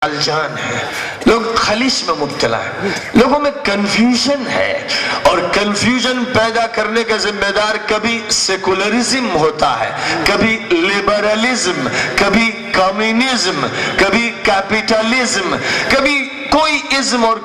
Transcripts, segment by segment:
الجان ہے، لوگ خلیش میں مبتلا ہے، لوگوں میں کنفیوژن ہے، اور کنفیوژن پیدا کرنے کا ذمہ دار کبھی سیکولرزم ہوتا ہے، کبھی لیبرلزم، کبھی کمیونزم، کبھی کیپٹلزم، کبھی کوئی ازم، اور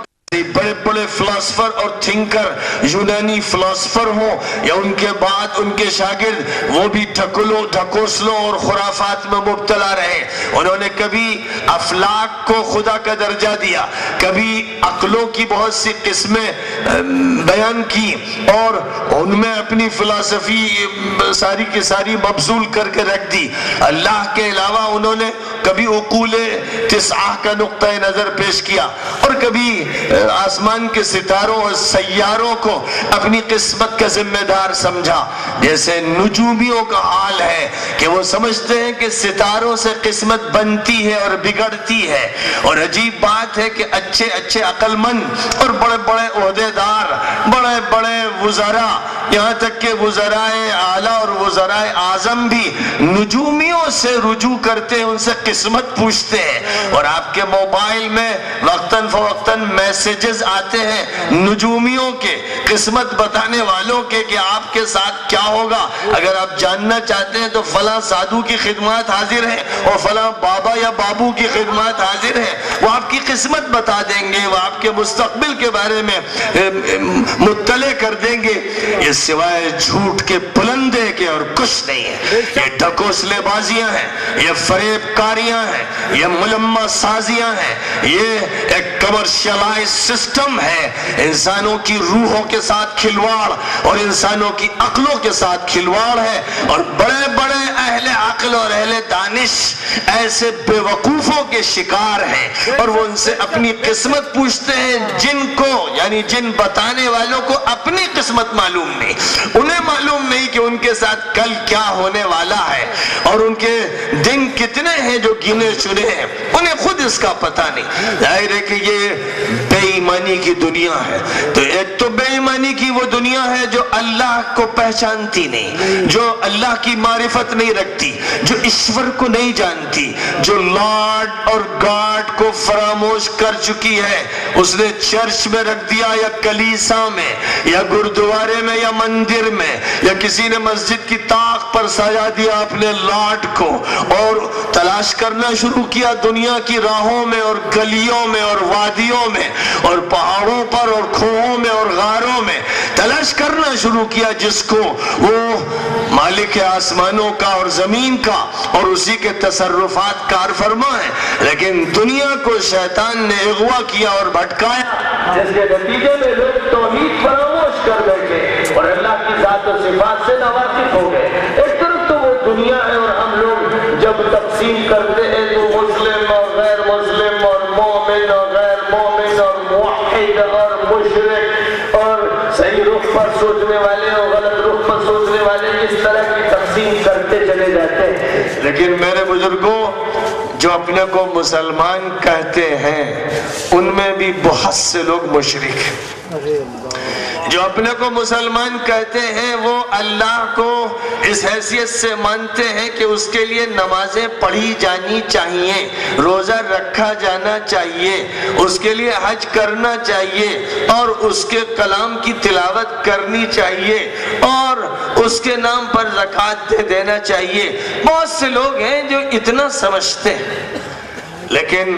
بڑے بڑے فلاسفر اور تھنکر یونانی فلاسفر ہوں یا ان کے بعد ان کے شاگرد، وہ بھی ڈھکوسلوں اور خرافات میں مبتلا رہے۔ انہوں نے کبھی افلاک کو خدا کا درجہ دیا، کبھی عقلوں کی بہت سی قسمیں بیان کی، اور ان میں اپنی فلسفی ساری کی ساری مبذول کر کے رکھ دی۔ اللہ کے علاوہ انہوں نے کبھی عقول تسعہ کا نقطہ نظر پیش کیا، اور کبھی آسمان کے ستاروں اور سیاروں کو اپنی قسمت کا ذمہ دار سمجھا۔ جیسے نجومیوں کا حال ہے کہ وہ سمجھتے ہیں کہ ستاروں سے قسمت بنتی ہے اور بگڑتی ہے، اور عجیب بات ہے کہ اچھے اچھے عقل مند اور بڑے بڑے عہدیدار، بڑے بڑے وزراء، یہاں تک کہ وزرائے اعلیٰ اور وزرائے اعظم بھی نجومیوں سے رجوع کرتے ہیں، ان سے قسمت پوچھتے ہیں۔ اور آپ کے موبائل میں وقتاً فوقتاً میسیجز آتے ہیں نجومیوں کے، قسمت بتانے والوں کے، کہ آپ کے ساتھ کیا ہوگا۔ اگر آپ جاننا چاہتے ہیں تو فلاں سادھو کی خدمات حاضر ہیں، اور فلاں بابا یا بابو کی خدمات حاضر ہیں، وہ آپ کی قسمت بتا دیں گے، وہ آپ کے مستقبل کے بارے میں مطلع کر دیں گے۔ یہ سوائے جھوٹ کے پلندے کے اور کچھ نہیں ہے۔ یہ ڈھکوسلے بازیاں ہیں، یہ فریب کاریاں ہیں، یہ ملمہ سازیاں ہیں، یہ ایک کمرشلائز سسٹم ہے، انسانوں کی روحوں کے ساتھ کھلواڑ اور انسانوں کی عقلوں کے ساتھ کھلواڑ ہے۔ اور بڑے بڑے اہل عقل اور اہل دانش ایسے بے وقوفوں کے شکار ہیں، اور وہ ان سے اپنی قسمت پوچھتے ہیں، جن کو یعنی جن بتانے والوں کو اپنی قسمت معلوم نہیں، انہیں معلوم نہیں کہ ان کے ساتھ کل کیا ہونے والا ہے، اور ان کے دن کتنے ہیں جو گنے چنے ہیں، انہیں خود اس کا پتہ نہیں۔ ظاہر ہے کہ یہ بے ایمانی کی دنیا ہے۔ تو ایک تو بے ایمانی کی وہ دنیا ہے جو اللہ کو پہچانتی نہیں، جو اللہ کی معرفت نہیں رکھتی، جو ایشور کو نہیں جانتی، جو لارڈ اور گاڈ کو فراموش کر چکی ہے۔ اس نے چرچ میں رکھ دیا، یا کلیسا میں، یا گردوارے میں، یا مندر میں، یا کسی نے مسجد کی طاق پر سجا دیا اپنے لارڈ کو، اور تلاش کرنا شروع کیا دنیا کی راہوں میں اور گلیوں میں اور وادیوں میں اور پہاڑوں پر اور کھوہوں میں اور غاروں میں تلاش کرنا شروع کیا، جس کو وہ مالک آسمانوں کا اور زمین کا اور اسی کے تصرفات کار فرما ہے۔ لیکن دنیا کو شیطان نے اغوا کیا اور بھٹکایا، جس کے نتیجے میں لوگ توحید فراموش کر بیٹھے اور اللہ کی ذات و صفات سے ناواقف ہو گئے۔ ایک طرف تو وہ دنیا ہے، اور ہم لوگ جب تقسیم کرتے ہیں تو مسلم اور غیر مسلم اور مومن اور غیر مومن اور موحد اور مشرک اور صحیح رخ پر سوچنے والے اور غلط رخ پر سوچنے والے، اس طرح کی تقسیم کرتے چلے جاتے ہیں۔ لیکن میرے بزرگوں، جو اپنے کو مسلمان کہتے ہیں ان میں بھی بہت سے لوگ مشرک ہیں۔ جو اپنے کو مسلمان کہتے ہیں وہ اللہ کو اس حیثیت سے مانتے ہیں کہ اس کے لیے نمازیں پڑھی جانی چاہیے، روزہ رکھا جانا چاہیے، اس کے لیے حج کرنا چاہیے، اور اس کے کلام کی تلاوت کرنی چاہیے، اور اس کے نام پر زکوٰۃ دے دینا چاہیے۔ بہت سے لوگ ہیں جو اتنا سمجھتے ہیں، لیکن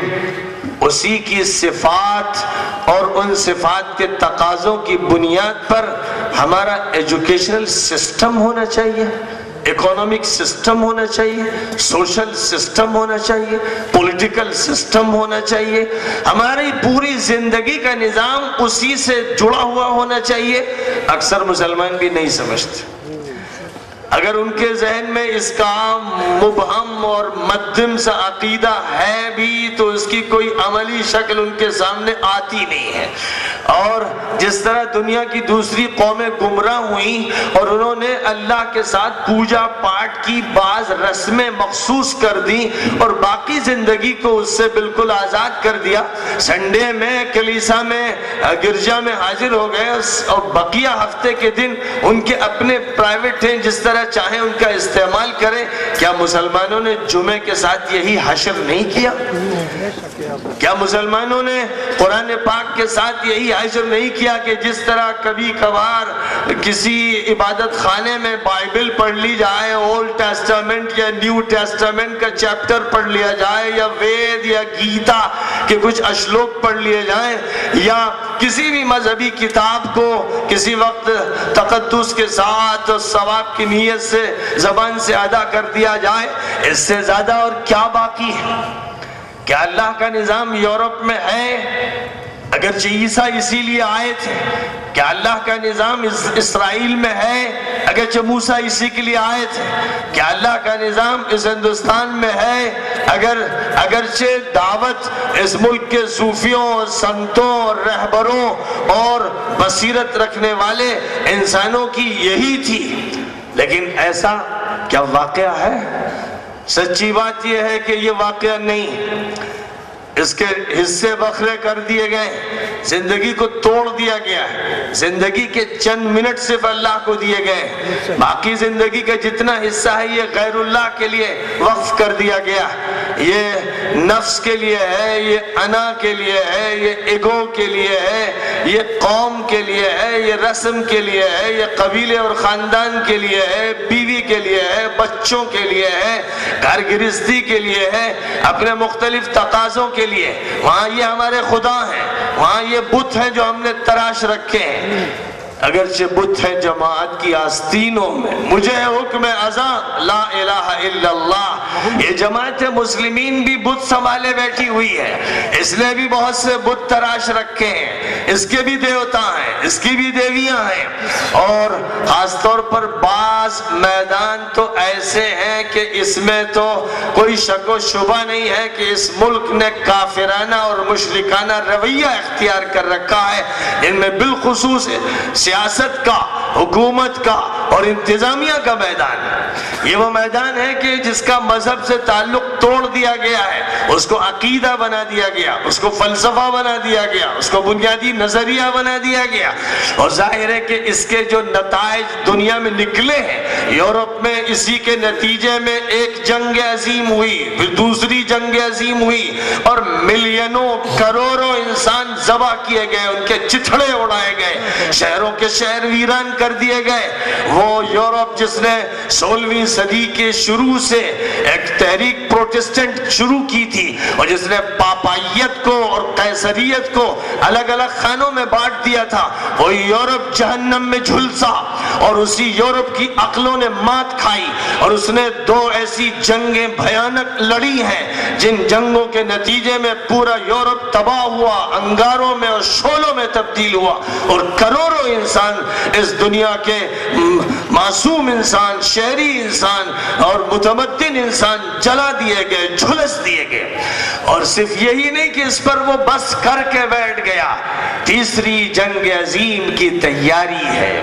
اسی کی صفات اور ان صفات کے تقاضوں کی بنیاد پر ہمارا ایجوکیشنل سسٹم ہونا چاہیے، اکانومک سسٹم ہونا چاہیے، سوشل سسٹم ہونا چاہیے، پولیٹیکل سسٹم ہونا چاہیے، ہماری پوری زندگی کا نظام اسی سے جڑا ہوا ہونا چاہیے۔ اکثر مسلمان بھی نہیں سمجھتے۔ اگر ان کے ذہن میں اس کا مبہم اور مدھم سا عقیدہ ہے بھی تو اس کی کوئی عملی شکل ان کے سامنے آتی نہیں ہے۔ اور جس طرح دنیا کی دوسری قومیں گمراہ ہوئیں اور انہوں نے اللہ کے ساتھ پوجا پاٹ کی بعض رسمیں مخصوص کر دی اور باقی زندگی کو اس سے بالکل آزاد کر دیا، سنڈے میں کلیسا میں گرجا میں حاضر ہو گئے اور بقیہ ہفتے کے دن ان کے اپنے پرائیویٹ ہیں، جس طرح چاہیں ان کا استعمال کریں. کیا مسلمانوں نے جمعے کے ساتھ یہی حشر نہیں کیا؟ کیا مسلمانوں نے قرآن پاک کے ساتھ یہی حشر نہیں کیا کہ جس طرح کبھی کبھار کسی عبادت خانے میں بائبل پڑھ لی جائے، اولڈ ٹیسٹامنٹ یا نیو ٹیسٹامنٹ کا چیپٹر پڑھ لیا جائے، یا وید یا گیتا کے کچھ اشلوک پڑھ لیے جائیں، یا کسی بھی مذہبی کتاب کو کسی وقت تقدس کے ساتھ اور ثواب کی نیت سے زبان سے ادا کر دیا جائے؟ اس سے زیادہ اور کیا باقی ہے؟ کیا اللہ کا نظام یورپ میں ہے؟ اگرچہ عیسیٰ اسی لیے آئے تھے. کیا اللہ کا نظام اسرائیل میں ہے؟ اگرچہ موسیٰ اسی کے لیے آئے تھے. کیا اللہ کا نظام اس ہندوستان میں ہے؟ اگرچہ دعوت اس ملک کے صوفیوں، سنتوں اور رہبروں اور بصیرت رکھنے والے انسانوں کی یہی تھی، لیکن ایسا کیا واقعہ ہے؟ سچی بات یہ ہے کہ یہ واقعہ نہیں. اس کے حصے بکھرے کر دیے گئے، زندگی کو توڑ دیا گیا ہے. زندگی کے چند منٹ صرف اللہ کو دیے گئے، باقی زندگی کا جتنا حصہ ہے یہ غیر اللہ کے لیے وقف کر دیا گیا. یہ نفس کے لیے ہے، یہ انا کے لیے ہے، یہ ایگو کے لیے ہے، یہ قوم کے لیے ہے، یہ رسم کے لیے ہے، یہ قبیلے اور خاندان کے لیے ہے، بیوی کے لیے ہے، بچوں کے لیے ہے، گھر گرہستی کے لیے ہے، اپنے مختلف تقاضوں کے لیے. وہاں یہ ہمارے خدا ہیں، وہاں یہ بت ہیں جو ہم نے تراش رکھے ہیں. اگرچہ بت ہیں جماعت کی آستینوں میں. مجھے حکم ازاں لا الہ الا اللہ. یہ جماعت مسلمین بھی بت سنبھالے بیٹھی ہوئی ہے، اس لیے بھی بہت سے بت تراش رکھے ہیں. اس کے بھی دیوتا ہیں، اس کی بھی دیویاں ہیں. اور خاص طور پر بعض میدان تو ایسے ہیں کہ اس میں تو کوئی شک و شبہ نہیں ہے کہ اس ملک نے کافرانہ اور مشرکانہ رویہ اختیار کر رکھا ہے. ان میں بالخصوص سیاست کا، حکومت کا اور انتظامیہ کا میدان ہے. یہ وہ میدان ہے کہ جس کا مذہب سے تعلق توڑ دیا گیا ہے، اس کو عقیدہ بنا دیا گیا، اس کو فلسفہ بنا دیا گیا، اس کو بنیادی نظریہ بنا دیا گیا. اور ظاہر ہے کہ اس کے جو نتائج دنیا میں نکلے ہیں، یورپ میں اسی کے نتیجے میں ایک جنگ عظیم ہوئی، پھر دوسری جنگ عظیم ہوئی، اور ملینوں کروڑوں انسان ذبح کیے گئے، ان کے چتھڑے اڑائے گئے، شہروں کے شہر ویران کر دیے گئے. وہ یورپ جس نے 16ویں صدی کے شروع سے ایک تحریک پروٹسٹنٹ شروع کی تھی اور جس نے پاپائیت کو اور قیصریت کو الگ الگ خانوں میں بانٹ دیا تھا، وہ یورپ جہنم میں جھلسا. اور اسی یورپ کی عقلوں نے مات کھائی اور اس نے 2 ایسی جنگیں بھیانک لڑی ہیں جن جنگوں کے نتیجے میں پورا یورپ تباہ ہوا، انگاروں میں اور شعلوں میں تبدیل ہوا، اور کروڑوں انسان اس دنیا کے معصوم انسان، شہری انسان اور متمدن انسان جلا دیے گئے، جھلس دیے گئے. اور صرف یہی نہیں کہ اس پر وہ بس کر کے بیٹھ گیا، تیسری جنگ عظیم کی تیاری ہے.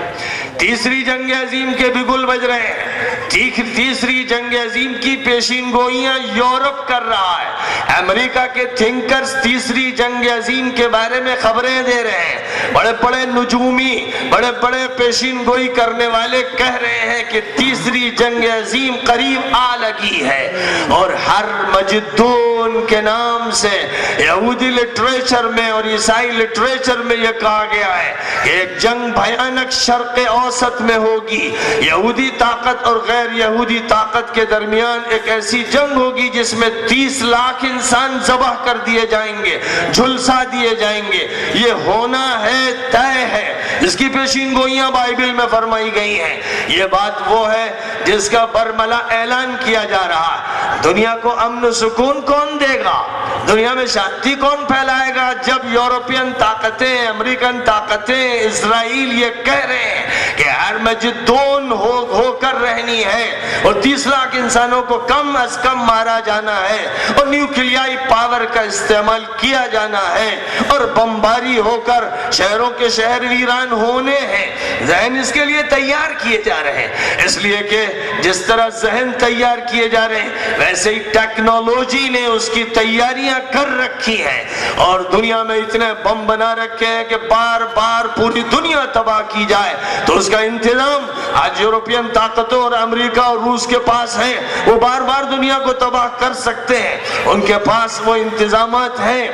تیسری جنگ عظیم کے بگل بج رہے ہیں. تیسری جنگ عظیم کی پیشین گوئیاں یورپ کر رہا ہے. امریکہ کے تھنکرز تیسری جنگ عظیم کے بارے میں خبریں دے رہے ہیں. بڑے بڑے نجومی، بڑے بڑے پیشین گوئی کرنے والے کہہ رہے ہیں کہ تیسری جنگ عظیم قریب آ لگی ہے. اور ہر مجدون کے نام سے یہودی لٹریچر میں اور عیسائی لٹریچر میں یہ کہا گیا ہے کہ ایک جنگ بھیانک شرق اوسط میں ہوگی. یہودی طاقت اور غیر یہودی طاقت کے درمیان ایک ایسی جنگ ہوگی جس میں 30 لاکھ انسان ذبح کر دیے جائیں گے، جھلسا دیے جائیں گے. یہ ہونا ہے، طے ہے. اس کی پیشین گوئیاں بائبل میں فرمائی گئی ہیں. یہ بات وہ ہے جس کا برملا اعلان کیا جا رہا ہے. دنیا کو امن و سکون کون دے گا؟ دنیا میں شانتی کون پھیلائے گا جب یورپین طاقتیں، امریکن طاقتیں، اسرائیل یہ کہہ رہے ہیں کہ ارمجدون ہو کر رہنی ہے اور 30 لاکھ انسانوں کو کم از کم مارا جانا ہے اور نیوکلیائی پاور کا استعمال کیا جانا ہے اور بمباری ہو کر شہروں کے شہر ویران ہونے ہیں۔ ذہن اس کے لیے تیار کیے جا رہے ہیں، اس لیے کہ جس طرح ذہن تیار کیے جا رہے ہیں ویسے ہی ٹیکنالوجی نے اس کی تیاریاں کر رکھی ہیں اور دنیا میں اتنے بم بنا رکھے ہیں کہ بار بار پوری دنیا تباہ کی جائے تو اس کا انتظام آج یورپین طاقتوں اور امریکہ اور روس کے پاس ہے۔ وہ بار بار دنیا کو تباہ کر سکتے ہیں، ان کے پاس وہ انتظامات ہیں۔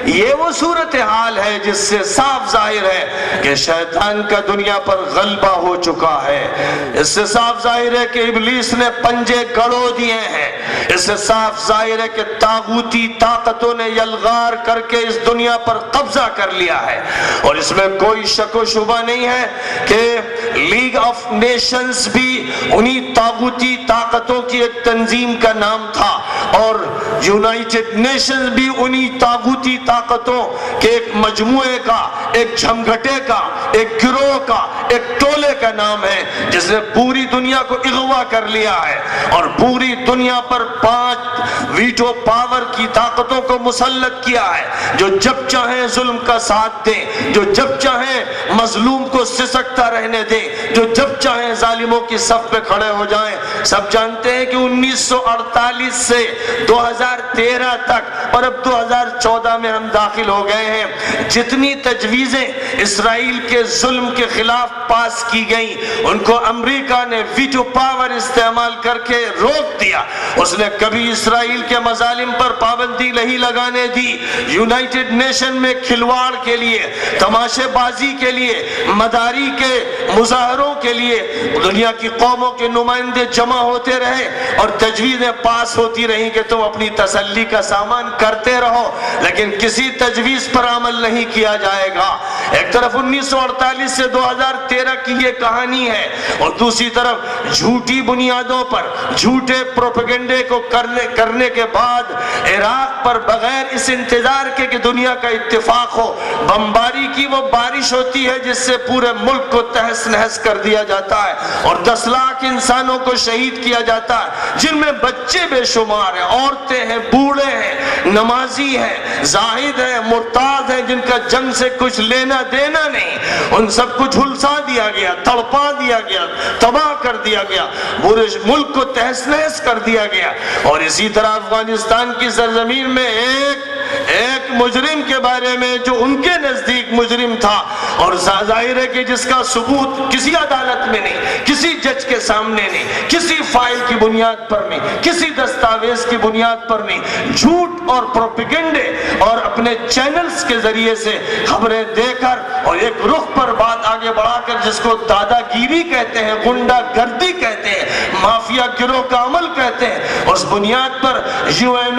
یہ وہ صورتحال ہے جس سے صاف ظاہر ہے کہ شیطان کا دنیا پر غلبہ ہو چکا ہے۔ اس سے صاف ظاہر ہے کہ ابلیس نے پنجے گڑو دیے ہیں۔ اس سے صاف ظاہر ہے کہ طاغوتی طاقتوں نے یلغار کر کے اس دنیا پر قبضہ کر لیا ہے اور اس میں کوئی شک و شبہ نہیں ہے کہ لیگ آف نیشنز بھی انہی طاغوتی طاقتوں کی ایک تنظیم کا نام تھا اور یونائٹڈ نیشنز بھی انہی طاغوتی طاقتوں کے ایک مجموعے کا، ایک جھمگھٹے کا، ایک گروہ کا، ایک ٹولے کا نام ہے جس نے پوری دنیا کو اغوا کر لیا ہے اور پوری دنیا پر 5 ویٹو پاور کی طاقتوں کو مسلط کیا ہے جو جب چاہیں ظلم کا ساتھ دیں، جو جب چاہیں مظلوم کو سسکتا رہنے دیں، جو جب چاہیں ظالموں کی صف پہ کھڑے ہو جائیں۔ سب جانتے ہیں کہ 1948 سے 2013 تک اور اب 2014 میں ہم داخل ہو گئے ہیں، جتنی تجویزیں اسرائیل کے ظلم کے خلاف پاس کی گئیں ان کو امریکہ نے ویٹو پاور استعمال کر کے روک دیا۔ اس نے کبھی اسرائیل کے مظالم پر پابندی نہیں لگانے دی۔ یونائٹڈ نیشن میں کھلواڑ کے لیے، تماشے بازی کے لیے، مداری کے مظاہروں کے لیے دنیا کی قوموں کے نمائندے جمع ہوتے رہے اور تجویزیں پاس ہوتی رہیں کہ تم اپنی تسلی کا سامان کرتے رہو لیکن کسی تجویز پر عمل نہیں کیا جائے گا۔ ایک طرف 1948 سے 2013 کی یہ کہانی ہے اور دوسری طرف جھوٹی بنیادوں پر جھوٹے پروپیگنڈے کو کرنے کے بعد عراق پر بغیر اس انتظار کے کہ دنیا کا اتفاق ہو بمباری کی وہ بارش ہوتی ہے جس سے پورے ملک کو تہس نہس کر دیا جاتا ہے اور 10 لاکھ انسانوں کو شہید کیا جاتا ہے جن میں بچے بے شمار ہیں، عورتیں ہیں، بوڑھے ہیں، نمازی ہیں، زاہد ہیں، مرتاد ہیں جن کا جنگ سے کچھ لینا دینا نہیں، ان سب کو جھلسا دیا گیا، تڑپا دیا گیا، تباہ کر دیا گیا، پورے ملک کو تہس نہس کر دیا گیا۔ اور اسی طرح افغانستان کی سرزمین میں ایک مجرم کے بارے میں جو ان کے نزدیک مجرم تھا اور ظاہر ہے کہ جس کا ثبوت کسی عدالت میں نہیں، کسی جج کے سامنے نہیں، کسی فائل کی بنیاد پر نہیں، کسی دستاویز کی بنیاد پر نہیں، جھوٹ اور پروپیگنڈے اور اپنے چینلز کے ذریعے سے خبریں دے کر اور ایک رخ پر بات آگے بڑھا کر جس کو دادا گیری کہتے ہیں، گنڈا گردی کہتے ہیں، مافیا گروہ کا عمل کہتے ہیں، اس بنیاد پر یو این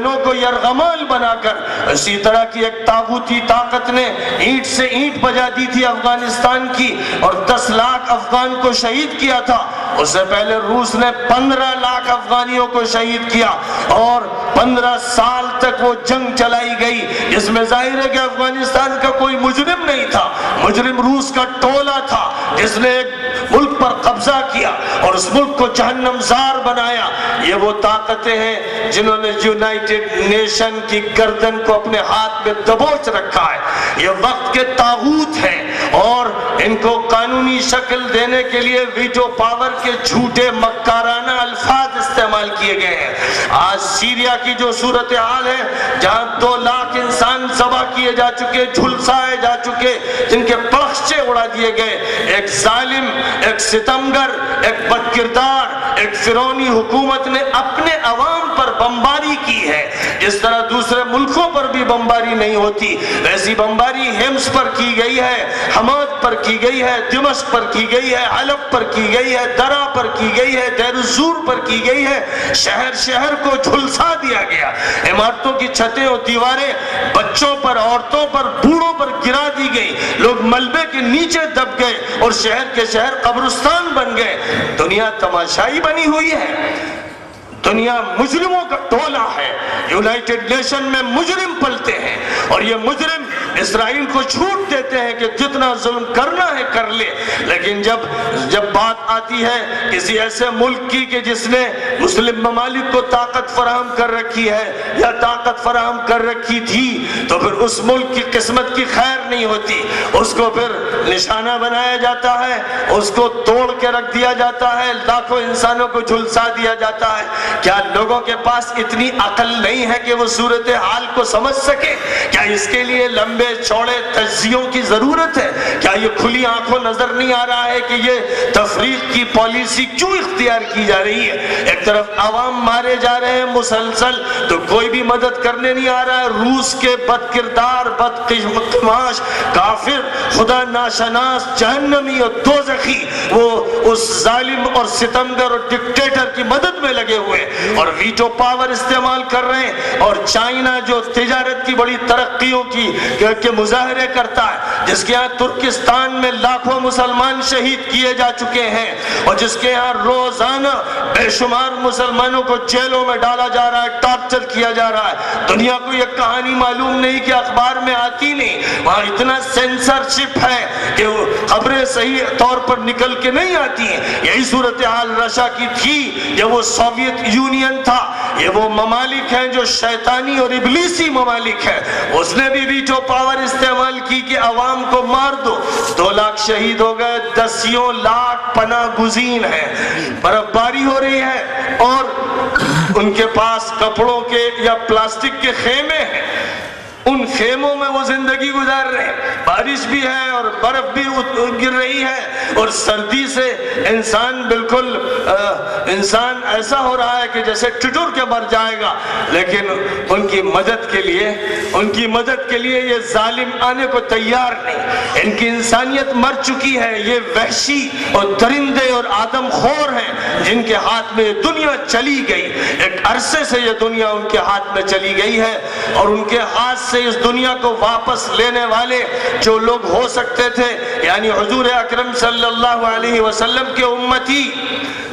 او کو یرغمال بنا کر اسی طرح کی ایک طاغوتی طاقت نے اینٹ سے اینٹ بجا دی تھی افغانستان کی اور 10 لاکھ افغان کو شہید کیا تھا۔ اس سے پہلے روس نے 15 لاکھ افغانیوں کو شہید کیا اور 15 سال تک وہ جنگ چلائی گئی جس میں ظاہر ہے کہ افغانستان کا کوئی مجرم نہیں تھا، مجرم روس کا ٹولہ تھا جس نے ایک ملک پر قبضہ کیا اور اس ملک کو جہنم زار بنایا۔ یہ وہ طاقتیں ہیں جنہوں نے یونائٹڈ نیشن کی گردن کو اپنے ہاتھ میں دبوچ رکھا ہے۔ یہ وقت کے طاغوت ہیں اور ان کو قانونی شکل دینے کے لیے ویٹو پاور کے جھوٹے مکارانہ الفاظ استعمال کیے گئے ہیں۔ آج سیریا کی جو صورتحال ہے جہاں 2 لاکھ انسان ذبح کیے جا چکے، جھلسائے جا چکے، جن کے پرخچے اڑا دیے گئے، ایک ظالم، ایک ستمگر، ایک بدکردار، ایک فرعونی حکومت نے اپنے عوام پر بمباری کی ہے۔ جس طرح دوسرے ملکوں پر بھی بمباری نہیں ہوتی ویسی بمباری ہمس پر کی گئی ہے، حماد پر کی گئی ہے، دمشق پر کی گئی ہے، حلب پر کی گئی ہے، درہ پر کی گئی ہے، دیر الزور پر کی گئی ہے۔ شہر شہر کو جھلسا دیا گیا، عمارتوں کی چھتیں اور دیواریں بچوں پر، عورتوں پر، بوڑھوں پر گرا دی گئی، لوگ ملبے کے نیچے دب گئے اور شہر کے شہر قبرستان بن گئے۔ دنیا تماشائی بنی ہوئی ہے، دنیا مجرموں کا ٹولہ ہے، یونائٹڈ نیشن میں مجرم پلتے ہیں، اور یہ مجرم اسرائیل کو چھوٹ دیتے ہیں کہ جتنا ظلم کرنا ہے کر لے، لیکن جب بات آتی ہے کسی ایسے ملک کی کہ جس نے مسلم ممالک کو طاقت فراہم کر رکھی ہے یا طاقت فراہم کر رکھی تھی، تو پھر اس ملک کی قسمت کی خیر نہیں ہوتی، اس کو پھر نشانہ بنایا جاتا ہے، اس کو توڑ کے رکھ دیا جاتا ہے، لاکھوں انسانوں کو جھلسا دیا جاتا ہے۔ کیا لوگوں کے پاس اتنی عقل نہیں ہے کہ وہ صورتحال کو سمجھ سکے؟ کیا اس کے لیے لمبے چوڑے تجزیوں کی ضرورت ہے؟ کیا یہ کھلی آنکھوں نظر نہیں آ رہا ہے کہ یہ تفریق کی پالیسی کیوں اختیار کی جا رہی ہے؟ ایک طرف عوام مارے جا رہے ہیں مسلسل، تو کوئی بھی مدد کرنے نہیں آ رہا ہے۔ روس کے بد کردار، بد قماش، کافر، خدا ناشناس، جہنمی اور دوزخی، وہ اس ظالم اور ستمگر اور ڈکٹیٹر کی مدد میں لگے ہوئے اور ویٹو پاور استعمال کر رہے ہیں۔ اور چائنا جو تجارت کی بڑی ترقیوں کے مظاہرے کرتا ہے، جس کے ہاں ترکستان میں لاکھوں مسلمان شہید کیے جا چکے ہیں، اور جس کے ہاں روزانہ بے شمار مسلمانوں کو جیلوں میں ڈالا جا رہا ہے، ٹارچر کیا جا رہا ہے۔ دنیا کو یہ کہانی معلوم نہیں کہ اخبار میں آتی نہیں، وہاں اتنا سینسرشپ ہے کہ وہ خبریں صحیح طور پر نکل کے نہیں آتی ہیں۔ یہی صورتحال رشیا کی تھی، یہ وہ سوویت یونین تھا، یہ وہ ممالک ہیں جو شیطانی اور ابلیسی ممالک ہیں۔ اس نے بھی ویٹو پاور استعمال کی کہ عوام کو مار دو، 2 لاکھ شہید ہو گئے، 10 لاکھ پناہ گزین ہیں، برف باری ہو رہی ہے، اور ان کے پاس کپڑوں کے یا پلاسٹک کے خیمے ہیں، ان خیموں میں وہ زندگی گزار رہے ہیں۔ بارش بھی ہے اور برف بھی گر رہی ہے، اور سردی سے انسان ایسا ہو رہا ہے کہ جیسے ٹٹور کے مر جائے گا۔ لیکن ان کی مدد کے لیے یہ ظالم آنے کو تیار نہیں۔ ان کی انسانیت مر چکی ہے، یہ وحشی اور درندے اور آدم خور ہیں جن کے ہاتھ میں یہ دنیا چلی گئی۔ ایک عرصے سے یہ دنیا ان کے ہاتھ میں چلی گئی ہے، اور ان کے ہاتھ سے اس دنیا کو واپس لینے والے جو لوگ ہو سکتے تھے، یعنی حضور اکرم صلی اللہ علیہ وسلم کے امتی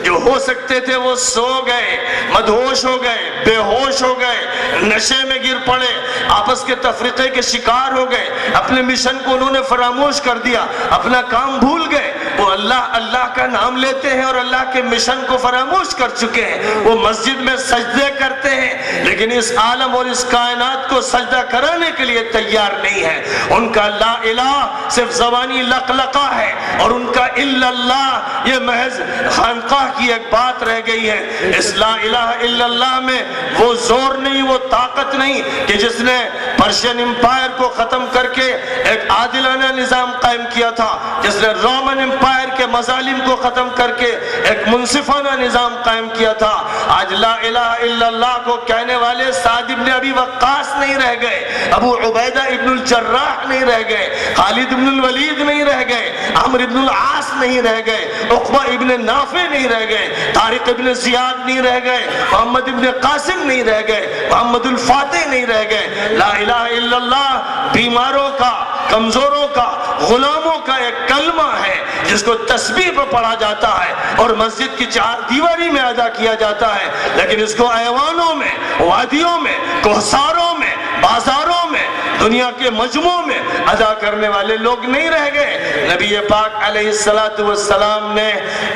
جو ہو سکتے تھے، وہ سو گئے، مدہوش ہو گئے، بے ہوش ہو گئے، نشے میں گر پڑے، آپس کے تفریقے کے شکار ہو گئے، اپنے مشن کو انہوں نے فراموش کر دیا، اپنا کام بھول گئے۔ وہ اللہ کا نام لیتے ہیں اور اللہ کے مشن کو فراموش کر چکے ہیں۔ وہ مسجد میں سجدے کرتے ہیں، لیکن اس عالم اور اس کائنات کو سجدہ کرانے کے لیے تیار نہیں ہے۔ ان کا لا الہ صرف زبانی لقلقہ ہے، اور ان کا الا اللہ یہ محض خانقاہ کی ایک بات رہ گئی ہے۔ اس لا الہ الا اللہ میں وہ زور نہیں، وہ طاقت نہیں کہ جس نے پرشین امپائر کو ختم کر کے ایک عادلانہ نظام قائم کیا تھا، جس نے رومن امپائر کے مظالم کو ختم کر کے ایک منصفانہ نظام قائم کیا تھا۔ آج لا الہ الا اللہ کو کہنے والے سعد ابن ابی وقاص نہیں رہ گئے، ابو عبیدہ ابن الجراح نہیں رہ گئے، خالد ابن الولید نہیں رہ گئے، عمرو ابن العاص نہیں رہ گئے، عقبہ ابن نافع نہیں رہ گئے، طارق ابن زیاد نہیں رہ گئے، محمد ابن قاسم نہیں رہ گئے، محمد الفاتح نہیں رہ گئے۔ لا الہ الا اللہ بیماروں کا، کمزوروں کا، غلاموں کا ایک کلمہ ہے جس کو تسبیح پہ پڑھا جاتا ہے اور مسجد کی چار دیواری میں ادا کیا جاتا ہے، لیکن اس کو ایوانوں میں، وادیوں میں، کوہساروں میں، بازاروں میں، دنیا کے مجموعوں میں ادا کرنے والے لوگ نہیں رہ گئے۔ نبی پاک علیہ السلام نے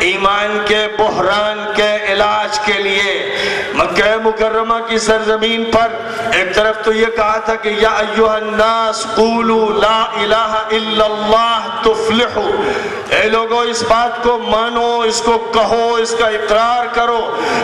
ایمان کے بحران کے علاج کے لیے مکہ مکرمہ کی سرزمین پر ایک طرف تو یہ کہا تھا کہ یا ایھا الناس قولوا لا الہ الا اللہ تفلحوا، اے لوگوں اس بات کو مانو، اس کو کہو، اس کا اقرار کرو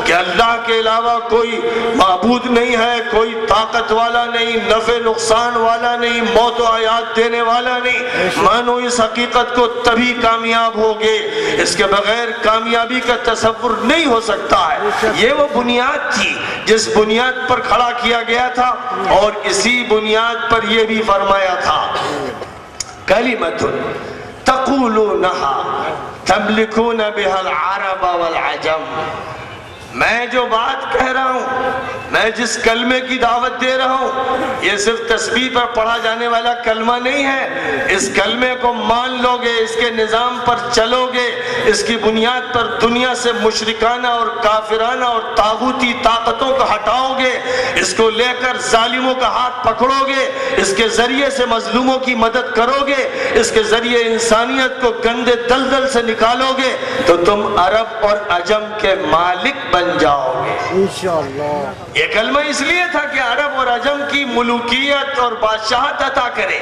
کہ اللہ کے علاوہ کوئی معبود نہیں ہے، کوئی طاقت والا نہیں، نفع نقصان والا نہیں، موت و حیات دینے والا نہیں۔ مانو اس حقیقت کو، تبھی کامیاب ہوگے، اس کے بغیر کامیابی کا تصور نہیں ہو سکتا ہے۔ یہ وہ بنیاد تھی جس بنیاد پر کھڑا کیا گیا تھا، اور اسی بنیاد پر یہ بھی فرمایا تھا کلمۃ تقولونها تملكون بها العرب والعجم، میں جو بات کہہ رہا ہوں، میں جس کلمے کی دعوت دے رہا ہوں، یہ صرف تسبیح پر پڑھا جانے والا کلمہ نہیں ہے۔ اس کلمے کو مان لو گے، اس کے نظام پر چلو گے، اس کی بنیاد پر دنیا سے مشرکانہ اور کافرانہ اور طاغوتی طاقتوں کو ہٹاؤ گے، اس کو لے کر ظالموں کا ہاتھ پکڑو گے، اس کے ذریعے سے مظلوموں کی مدد کرو گے، اس کے ذریعے انسانیت کو گندے دلدل سے نکالو گے، تو تم عرب اور عجم کے مالک بن جاؤ گے انشاءاللہ۔ یہ کلمہ اس لیے تھا کہ عرب اور عجم کی ملوکیت اور بادشاہت عطا کرے۔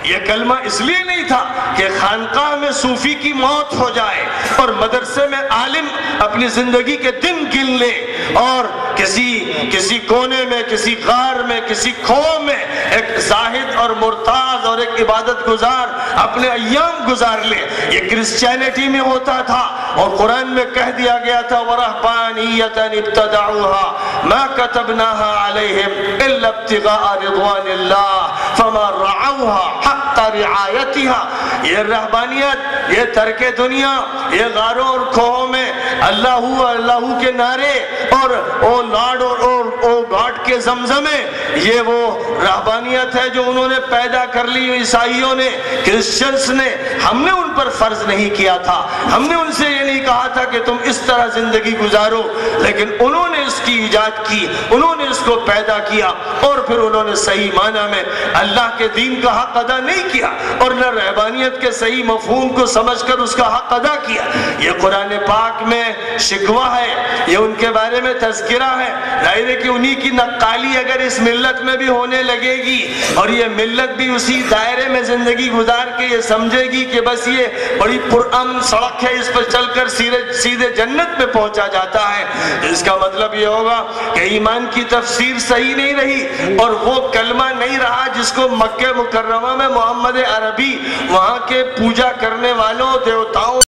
یہ کلمہ اس لیے نہیں تھا کہ خانقاہ میں صوفی کی موت ہو جائے اور مدرسے میں عالم اپنی زندگی کے دن گن لے اور کسی کونے میں، کسی غار میں، کسی کھو میں ایک زاہد اور مرتاض اور ایک عبادت گزار اپنے ایام گزار لے۔ یہ کرسچینٹی میں ہوتا تھا اور قرآن میں کہہ دیا گیا تھا وَرَهْبَانِيَّةً ابْتَدَعُوهَا مَا كَتَبْنَاهَا عَلَيْهِمْ إِلَّا ابْتِغَاءَ رِضْوَانِ اللَّهِ فَمَا رَعَوْهَا حَقَّ رِعَایَتِهَا۔ یہ رہبانیت، یہ ترک دنیا، یہ غاروں اور کھوہوں میں اللہ کے نعرے اور او لارڈ اور او گاڈ کے زمزمے، یہ وہ رہبانیت ہے جو انہوں نے پیدا کر لی عیسائیوں نے، کرسچنز نے۔ ہم نے ان پر فرض نہیں کیا تھا، ہم نے ان سے یہ نہیں کہا تھا کہ تم اس طرح زندگی گزارو، لیکن انہوں نے اس کی ایجاد کی، انہوں نے اس کو پیدا کیا اور پھر انہوں نے صحیح معنی میں اللہ کے دین کا حق ادا نہیں کیا اور نہ رہبانیت کے صحیح مفہوم کو سمجھ کر اس کا حق ادا کیا۔ یہ قرآن پاک میں شکوہ ہے، یہ ان کے بارے میں تذکرہ ہے۔ ظاہر ہے کہ انہی کی نقالی اگر اس ملت میں بھی ہونے لگے گی اور یہ ملت بھی اسی دائرے میں زندگی گزار کے یہ سمجھے گی کہ بس یہ بڑی پرامن سڑک ہے، اس پر چل کر سیدھے جنت میں پہنچا جاتا ہے، اس کا مطلب یہ ہوگا کہ ایمان کی تفسیر صحیح نہیں رہی اور وہ کلمہ نہیں رہا جس کو مکہ مکرمہ میں محمد عربی وہاں کے پوجا کرنے والوں دیوتاؤں